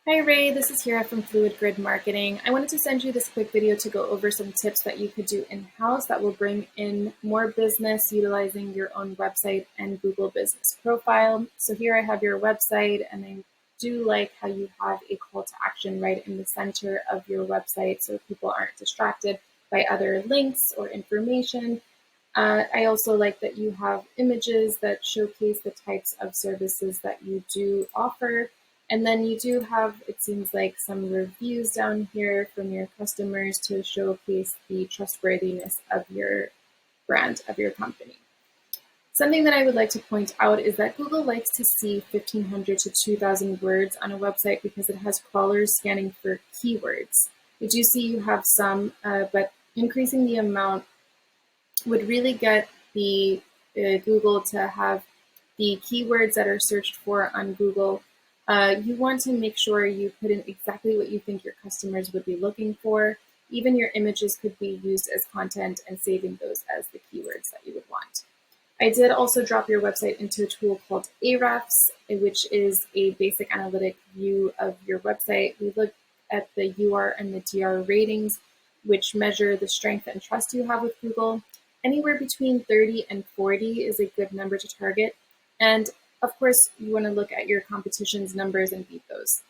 Hi Ray, this is Hira from Fluid Grid Marketing. I wanted to send you this quick video to go over some tips that you could do in-house that will bring in more business utilizing your own website and Google Business Profile. So here I have your website, and I do like how you have a call to action right in the center of your website so people aren't distracted by other links or information. I also like that you have images that showcase the types of services that you do offer. And then you do have, it seems like, some reviews down here from your customers to showcase the trustworthiness of your brand, of your company. Something that I would like to point out is that Google likes to see 1,500 to 2,000 words on a website because it has crawlers scanning for keywords. I do see you have some, but increasing the amount would really get the Google to have the keywords that are searched for on Google. You want to make sure you put in exactly what you think your customers would be looking for. Even your images could be used as content and saving those as the keywords that you would want. I did also drop your website into a tool called Ahrefs, which is a basic analytic view of your website. We look at the UR and the DR ratings, which measure the strength and trust you have with Google. Anywhere between 30 and 40 is a good number to target. And of course, you want to look at your competition's numbers and beat those.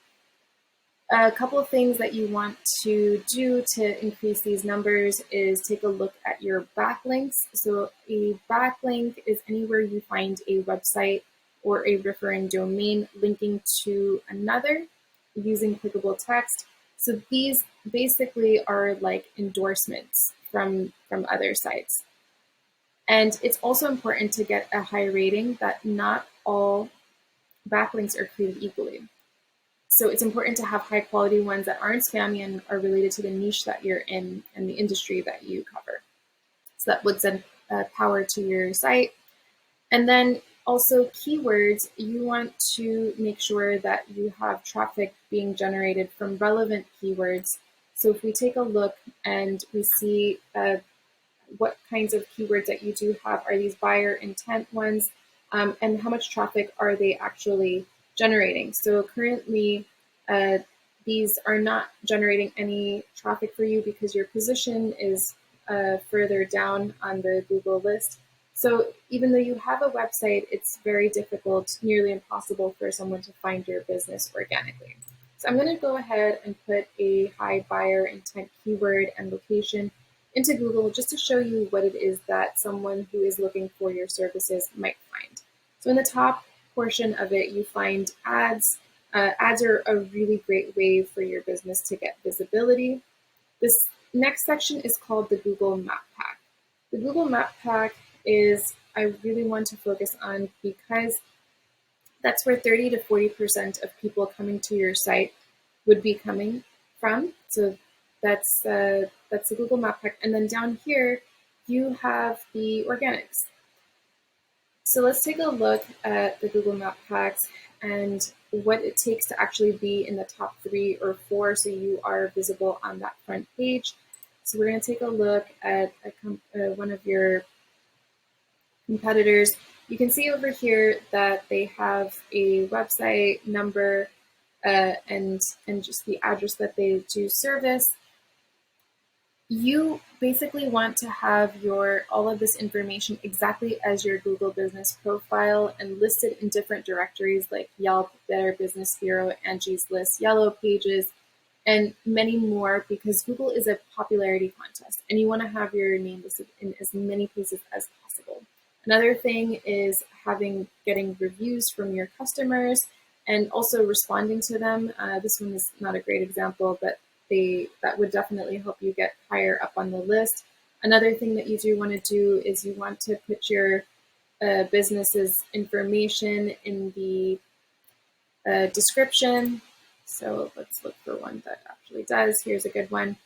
A couple of things that you want to do to increase these numbers is take a look at your backlinks. So a backlink is anywhere you find a website or a referring domain linking to another using clickable text. So these basically are like endorsements from other sites. And it's also important to get a high rating that not all backlinks are created equally. So it's important to have high quality ones that aren't spammy and are related to the niche that you're in and the industry that you cover. So that would send power to your site. And then also keywords, you want to make sure that you have traffic being generated from relevant keywords. So if we take a look and we see what kinds of keywords that you do have, are these buyer intent ones, and how much traffic are they actually generating? So currently, these are not generating any traffic for you because your position is further down on the Google list. So even though you have a website, it's very difficult, nearly impossible for someone to find your business organically. So I'm going to go ahead and put a high buyer intent keyword and location into Google just to show you what it is that someone who is looking for your services might find. So in the top portion of it, you find ads. Ads are a really great way for your business to get visibility. This next section is called the Google Map Pack. The Google Map Pack is, I really want to focus on because that's where 30 to 40% of people coming to your site would be coming from. So that's the Google Map Pack. And then down here, you have the organics. So let's take a look at the Google Map Packs and what it takes to actually be in the top 3 or 4 so you are visible on that front page. So we're going to take a look at one of your competitors. You can see over here that they have a website number and just the address that they do service. You basically want to have all of this information exactly as your Google Business Profile and listed in different directories like Yelp, Better Business Bureau, Angie's List, Yellow Pages, and many more because Google is a popularity contest and you want to have your name listed in as many places as possible. Another thing is getting reviews from your customers and also responding to them. This one is not a great example, but that would definitely help you get higher up on the list. Another thing that you do want to do is you want to put your business's information in the description. So let's look for one that actually does. Here's a good one.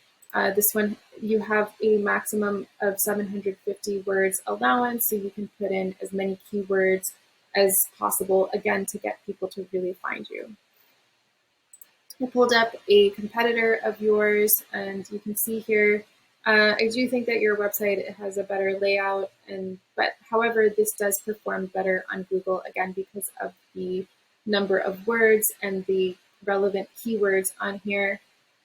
This one, you have a maximum of 750 words allowance, so you can put in as many keywords as possible, again, to get people to really find you. I pulled up a competitor of yours, and you can see here, I do think that your website has a better layout, but however, this does perform better on Google, again, because of the number of words and the relevant keywords on here.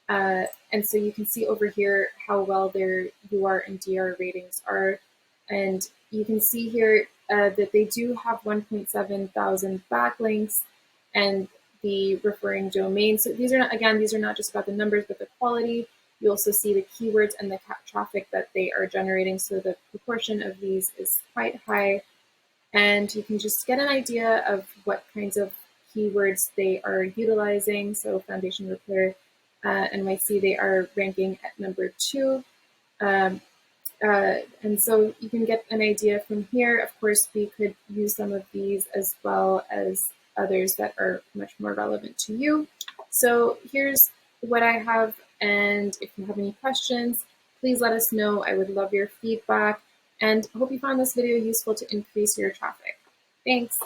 And so you can see over here how well their UR and DR ratings are. And you can see here that they do have 1.7 thousand backlinks and the referring domain. So these are not, again, these are not just about the numbers, but the quality. You also see the keywords and the traffic that they are generating. So the proportion of these is quite high. And you can just get an idea of what kinds of keywords they are utilizing. So Foundation Repair NYC, they are ranking at number 2. And so you can get an idea from here. Of course, we could use some of these as well as others that are much more relevant to you. So here's what I have. And if you have any questions, please let us know. I would love your feedback. And I hope you found this video useful to increase your traffic. Thanks.